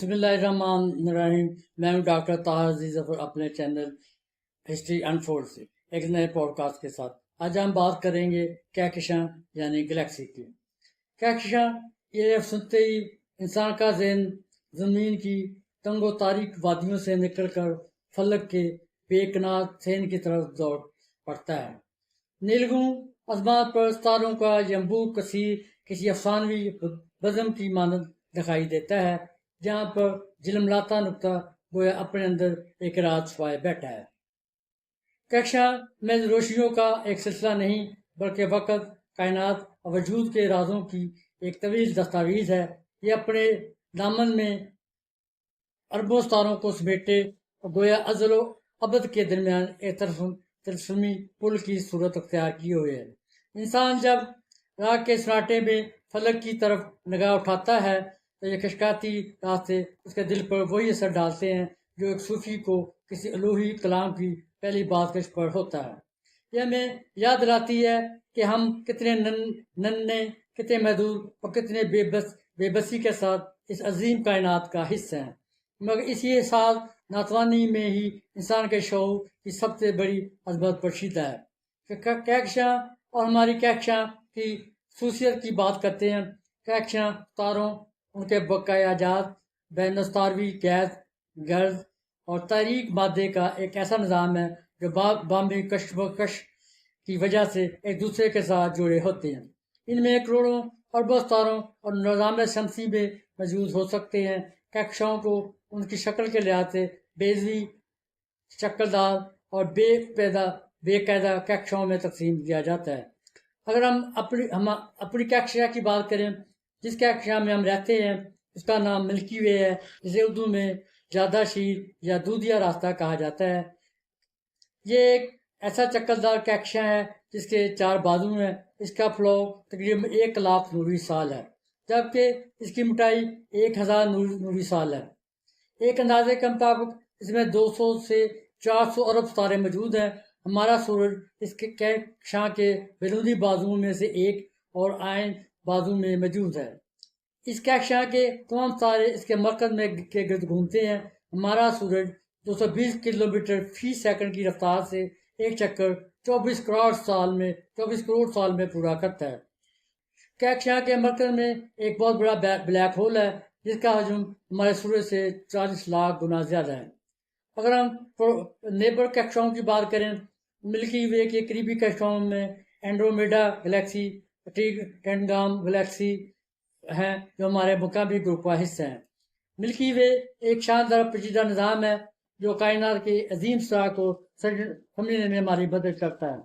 بسم اللہ الرحمن الرحیم۔ میں ہوں ڈاکٹر طاہر عزیز ظفر اپنے چینل ہسٹری انفولڈ سے ایک نئے پوڈ کاسٹ کے ساتھ۔ آج ہم بات کریں گے کہکشاں یعنی گلیکسی کی۔ کہکشاں یہ لفظ سنتے ہی انسان کا ذہن زمین کی تنگ و تاریک وادیوں سے نکل کر فلک کے بے کنار سین کی طرف دوڑ پڑتا ہے۔ نیلگوں آسمان پر ستاروں کا ینبوع کثیر کسی افسانوی بزم کی مانند دکھائی دیتا ہے، جہاں پر جھلملاتا نقطہ گویا اپنے اندر ایک راز چھپائے بیٹھا ہے۔ کہکشاں میں روشنیوں کا ایک سلسلہ نہیں بلکہ وقت، کائنات اور وجود کے رازوں کی ایک طویل دستاویز ہے۔ یہ اپنے دامن میں اربوں ستاروں کو سمیٹے اور گویا ازل و ابد کے درمیان ایک تلسمی پل کی صورت اختیار کی ہوئی ہے۔ انسان جب رات کے سناٹے میں فلک کی طرف نگاہ اٹھاتا ہے تو یہ کشکاتی راستے اس کے دل پر وہی اثر ڈالتے ہیں جو ایک صوفی کو کسی الوہی کلام کی پہلی بازگشت پر ہوتا ہے۔ یہ ہمیں یاد دلاتی ہے کہ ہم کتنے ننھے، کتنے محدود اور کتنے بے بسی کے ساتھ اس عظیم کائنات کا حصہ ہیں، مگر اسی احساس ناتوانی میں ہی انسان کے شعور کی سب سے بڑی عظمت پوشیدہ ہے۔ کہکشاں اور ہماری کہکشاں کی خصوصیت کی بات کرتے ہیں۔ کہکشاں ستاروں، ان کے بقایا جات، بین الستاروی گیس، گرد اور تاریک مادے کا ایک ایسا نظام ہے جو باہمی کشمکش کی وجہ سے ایک دوسرے کے ساتھ جڑے ہوتے ہیں۔ ان میں کروڑوں اربوں ستاروں اور نظام شمسی میں موجود ہو سکتے ہیں۔ کہکشاؤں کو ان کی شکل کے لحاظ سے بیضوی، شکل دار اور بے قاعدہ کہکشاؤں میں تقسیم کیا جاتا ہے۔ اگر ہم اپنی کہکشاں کی بات کریں، جس کہکشاں میں ہم رہتے ہیں اس کا نام ملکی وے ہے، جسے اردو میں جادہ شیر یا دودھیا راستہ کہا جاتا ہے۔ یہ ایک ایسا چکردار کہکشاں ہے جس کے 4 بازو ہیں۔ اس کا فلو تقریباً 1,00,000 نوری سال ہے، جبکہ اس کی موٹائی 1,000 نوری سال ہے۔ ایک اندازے کے مطابق اس میں 200 سے 400 ارب ستارے موجود ہیں۔ ہمارا سورج اس کے کہکشاں کے بیرونی بازوؤں میں سے ایک اور آئن بازو میں موجود ہے۔ اس کہکشاں کے تمام ستارے اس کے مرکز میں کے گرد گھومتے ہیں۔ ہمارا سورج 220 کلومیٹر فی سیکنڈ کی رفتار سے ایک چکر 24 کروڑ سال میں پورا کرتا ہے۔ کہکشاں کے مرکز میں ایک بہت بڑا بلیک ہول ہے جس کا حجم ہمارے سورج سے 40 لاکھ گنا زیادہ ہے۔ اگر ہم نیبر کہکشاؤں کی بات کریں، ملکی وے کے قریبی کہکشاؤں میں اینڈرومیڈا گلیکسی، ٹینگام گلیکسی ہیں جو ہمارے مقامی گروپ کا حصہ ہیں۔ ملکی وے ایک شاندار پیچیدہ نظام ہے جو کائنات کے عظیم سراغ کو سمجھنے میں ہماری مدد کرتا ہے۔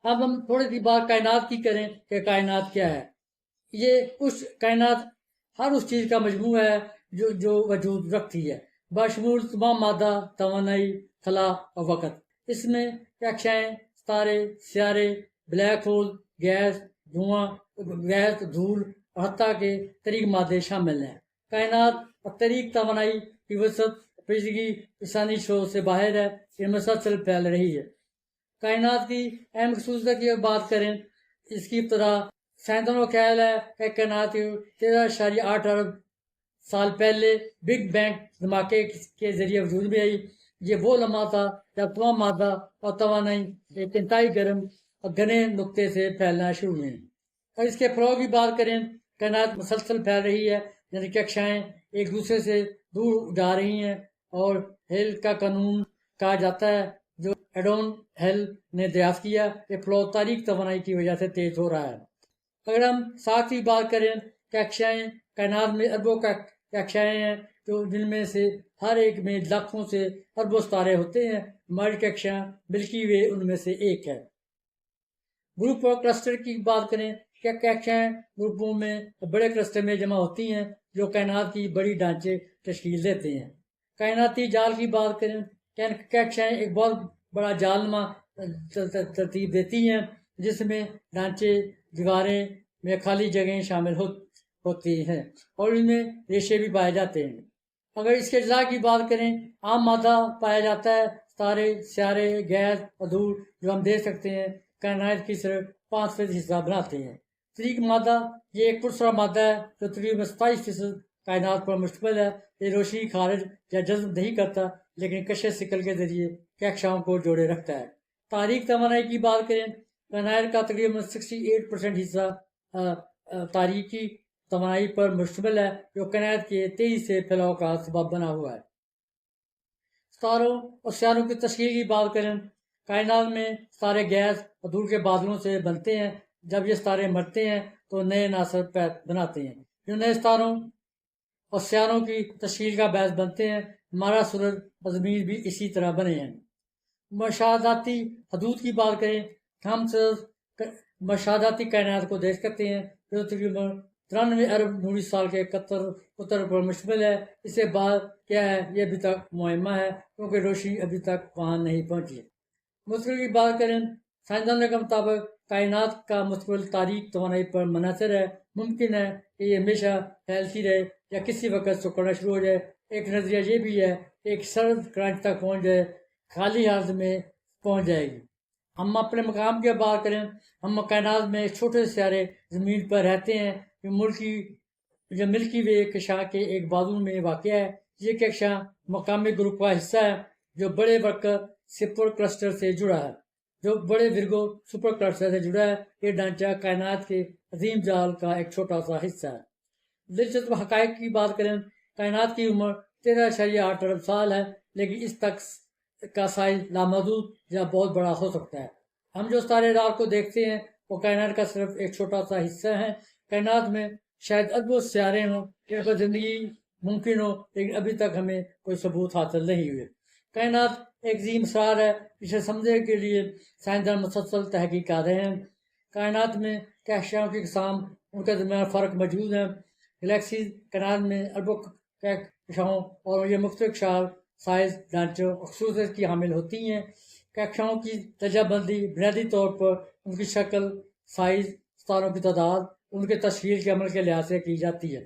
اب ہم تھوڑی سی بات کائنات کی کریں کہ کائنات کیا ہے۔ یہ کائنات ہر اس چیز کا مجموعہ ہے جو وجود رکھتی ہے، بشمول تمام مادہ، توانائی، خلا اور وقت۔ اس میں کہکشائیں، ستارے، سیارے، بلیک ہول، گیس، دھول اور حتیٰ کہ تریک مادے شامل ہیں۔ کائنات اور تریک توانائی کی وسعت پیچیدگی انسانی شعور سے باہر ہے، یہ مسلسل پھیل رہی ہے۔ کائنات کی اہم خصوصیت کی بات کریں، اس کی ابتدا سائنسدانوں کا خیال ہے کہ کائنات 13.8 ارب سال پہلے بگ بینگ دھماکے کے ذریعے وجود میں آئی۔ یہ وہ لمحہ تھا جب تمام مادہ اور توانائی ایک انتہائی گرم اور گھنے نقطے سے پھیلنا شروع ہوئی۔ اور اس کے فلو کی بات کریں، کائنات مسلسل پھیل رہی ہے، یعنی کہکشائیں ایک دوسرے سے دور جا رہی ہیں، اور ہیل کا قانون کہا جاتا ہے جو ایڈون ہیل نے دریافت کیا کہ فلو تاریک توانائی کی وجہ سے تیز ہو رہا ہے۔ اگر ہم ساتھ ہی بات کریں کہکشائیں، کائنات میں اربوں کہکشائیں ہیں جن میں سے ہر ایک میں لاکھوں سے اربوں ستارے ہوتے ہیں۔ ہماری کہکشاں ملکی وے ان میں سے ایک ہے۔ گروپ اور کلسٹر کی بات کریں، کیا کہکشائیں گروپوں میں بڑے کلسٹر میں جمع ہوتی ہیں جو کائنات کی بڑی ڈھانچے تشکیل دیتے ہیں۔ کائناتی جال کی بات کریں، کہکشائیں ایک بہت بڑا جال نما ترتیب دیتی ہیں جس میں ڈھانچے، دیواریں میں خالی جگہیں شامل ہوتی ہیں اور ان میں ریشے بھی پائے جاتے ہیں۔ اگر اس کے اجزاء کی بات کریں، عام مادہ پایا جاتا ہے، ستارے، سیارے، گیس اور دھول جو ہم دیکھ سکتے ہیں کائنات کی صرف 5% حصہ بناتے ہیں۔ تریک مادہ یہ ایک پرسرا مادہ ہے جو تقریباً 27% کائنات پر مشتمل ہے۔ یہ روشنی خارج یا جذب نہیں کرتا لیکن کشش سکل کے ذریعے کہکشاؤں کو جوڑے رکھتا ہے۔ تاریک توانائی کی بات کریں، کائنات کا تقریباً 68% حصہ تاریکی توانائی پر مشتمل ہے جو کائنات کے تیزی سے پھیلاؤ کا سبب بنا ہوا ہے۔ ستاروں اور سیاروں کی تشکیل کی بات کریں، کائنات میں ستارے گیس اور دھول کے بادلوں سے بنتے ہیں۔ جب یہ ستارے مرتے ہیں تو نئے عناصر بناتے ہیں جو نئے ستاروں اور سیاروں کی تشکیل کا باعث بنتے ہیں۔ ہمارا سورج اور زمین بھی اسی طرح بنے ہیں۔ مشاہداتی حدود کی بات کریں، ہم مشاہداتی کائنات کو دیکھ سکتے ہیں جو تقریباً 93 ارب نوری سال کے قطر پر مشتمل ہے۔ اس سے بعد کیا ہے یہ ابھی تک معمہ ہے کیونکہ روشنی ابھی تک وہاں نہیں پہنچی۔ مستقبل کی بات کریں، سائنسدانوں کے مطابق کائنات کا مستقبل تاریک توانائی پر منحصر ہے۔ ممکن ہے کہ یہ ہمیشہ پھیلتی رہے یا کسی وقت سکڑنا شروع ہو جائے۔ ایک نظریہ یہ بھی ہے کہ ایک سرد کرانچ تک پہنچ جائے، خالی حالت میں پہنچ جائے گی۔ ہم اپنے مقام کی بات کریں، ہم کائنات میں چھوٹے سیارے زمین پر رہتے ہیں جو ملکی وے کشاں کے ایک بازو میں واقع ہے۔ یہ کشاں مقامی گروپ کا حصہ ہے جو بڑے ورگو سپر کلسٹر سے جڑا ہے یہ ڈھانچہ کائنات کے عظیم جال کا ایک چھوٹا سا حصہ ہے۔ دلچسپ حقائق کی بات کریں، کائنات کی عمر 13.8 ارب سال ہے لیکن اس تک کا سائز لامحدود یا بہت بڑا ہو سکتا ہے۔ ہم جو ستارے رات کو دیکھتے ہیں وہ کائنات کا صرف ایک چھوٹا سا حصہ ہے۔ کائنات میں شاید اربوں سیارے ہوں جن پر زندگی ممکن ہو لیکن ابھی تک ہمیں کوئی ثبوت حاصل نہیں ہوئے۔ کائنات ایک عظیم اسرار ہے جسے سمجھنے کے لیے سائنسدان مسلسل تحقیق کر رہے ہیں۔ کائنات میں کہکشاؤں کی اقسام، ان کے درمیان فرق موجود ہیں۔ گلیکسیز کائنات میں اربوں کہکشاؤں اور یہ مختلف شکل، سائز، ڈھانچوں اور خصوصیت کی حامل ہوتی ہیں۔ کہکشاؤں کی درجہ بندی بنیادی طور پر ان کی شکل، سائز، ستاروں کی تعداد، ان کے تشکیل کے عمل کے لحاظ سے کی جاتی ہے۔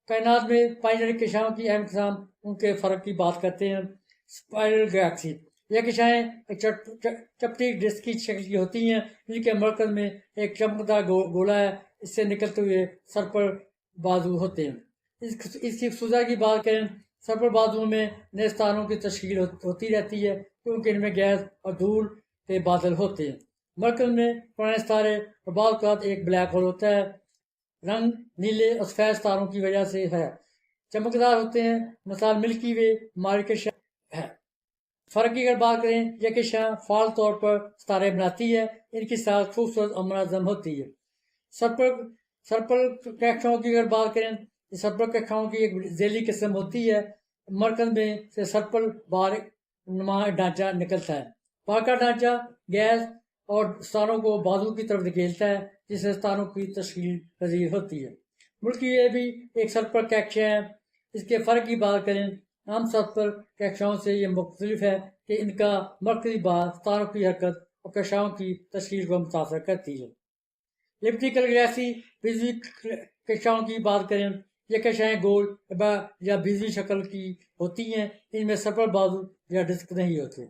کائنات میں پائی جانے کہکشاؤں کی اہم اقسام ان کے فرق کی بات کرتے ہیں۔ اسپائرل گلیکسی، یہ کہکشائیں ایک چپٹی ڈسک کی شکل کی ہوتی ہیں جن کے مرکز میں ایک چمکدار گولا ہے، اس سے نکلتے ہوئے سرپل بازو ہوتے ہیں۔ اس کی خصوصیات کی بات کریں، سرپل بازو میں نئے ستاروں کی تشکیل ہوتی رہتی ہے کیونکہ ان میں گیس اور دھول کے بادل ہوتے ہیں۔ مرکز میں پرانے ستارے اور بعض اوقات ایک بلیک ہول ہوتا ہے۔ رنگ نیلے اور سفید ستاروں کی وجہ سے ہے، چمکدار ہوتے ہیں، مثال ملکی وے ہماری کہکشاں ہے۔ فرق کی اگر بات کریں، یہ کہکشاں فعال طور پر ستارے بناتی ہے، ان کی ساخت خوبصورت اور منظم ہوتی ہے۔ سرپل کہکشاؤں کی اگر بات کریں، سرپل کہکشاؤں کی ایک ذیلی قسم ہوتی ہے، مرکز میں سے سرپل بار نما ڈھانچہ نکلتا ہے۔ بار کا ڈھانچہ گیس اور ستاروں کو بازو کی طرف دھکیلتا ہے جس سے ستاروں کی تشکیل پذیر ہوتی ہے۔ ملکی وے بھی ایک سرپل کہکشاں ہے۔ اس کے فرق کی بات کریں، عام سرپل کہکشاؤں سے یہ مختلف ہے کہ ان کا مرکزی بار ستاروں کی حرکت اور کہکشاؤں کی تشکیل کو متاثر کرتی ہے۔ ایلیپٹیکل گلیکسی بیضوی کہکشاؤں کی بات کریں، یہ کہکشائیں گول یا بیضوی شکل کی ہوتی ہیں، ان میں سرپل بازو یا ڈسک نہیں ہوتے۔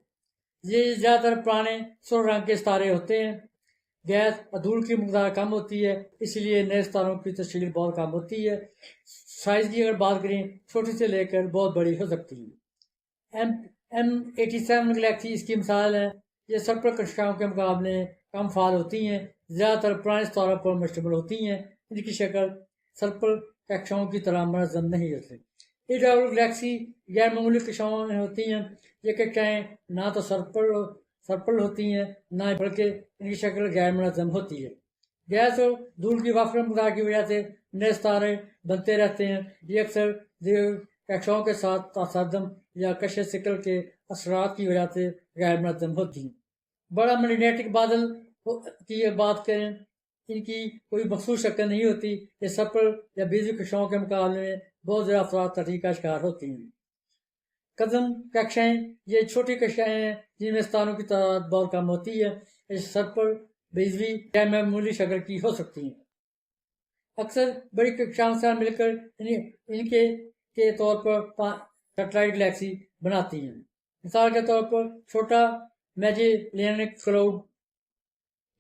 یہ زیادہ تر پرانے سرخ رنگ کے ستارے ہوتے ہیں۔ گیس اور دھول کی مقدار کم ہوتی ہے اس لیے نئے ستاروں کی تشکیل بہت کم ہوتی ہے۔ سائز کی اگر بات کریں، چھوٹی سے لے کر بہت بڑی ہو سکتی ہے۔ M87 گلیکسی اس کی مثال ہے۔ یہ سرپل کہکشاؤں کے مقابلے کم فعال ہوتی ہیں، زیادہ تر پرانے ستاروں پر مشتمل ہوتی ہیں، ان کی شکل سرپل کہکشاؤں کی طرح منظم نہیں ہوتی۔ EW گلیکسی غیر معمولی کہکشاؤں میں ہوتی ہیں۔ یہ کہکشائیں نہ تو سرپل ہوتی ہیں نہ بلکہ ان کی شکل غیر منظم ہوتی ہے۔ گیس اور دھول کی وافر مقدار کی وجہ سے نئے ستارے بنتے رہتے ہیں۔ یہ اکثر دیگر کہکشاؤں کے ساتھ تصادم یا کشش سکل کے اثرات کی وجہ سے غیر منظم ہوتی ہیں۔ بڑا میگنیٹک بادل کی بات کریں، ان کی کوئی مخصوص شکل نہیں ہوتی۔ یہ سرپل یا بیضوی کہکشاؤں کے مقابلے میں بہت زیادہ اثرات ترقی کا شکار ہوتی ہیں۔ قزم کہکشائیں، یہ چھوٹی کہکشائیں ہیں جن میں ستاروں کی تعداد بہت کم ہوتی ہے۔ یہ سرپل، بیضوی، غیر معمولی شکل کی ہو سکتی ہیں۔ اکثر بڑی کہکشاؤں سے مل کر ان کے طور پر سیٹلائٹ گلیکسی بناتی ہیں۔ مثال کے طور پر چھوٹا میجیلینک کلاؤڈ،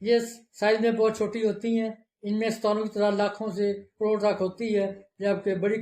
یہ سائز میں بہت چھوٹی ہوتی ہیں، ان میں ستاروں کی تعداد لاکھوں سے کروڑ تک ہوتی ہے، جبکہ بڑی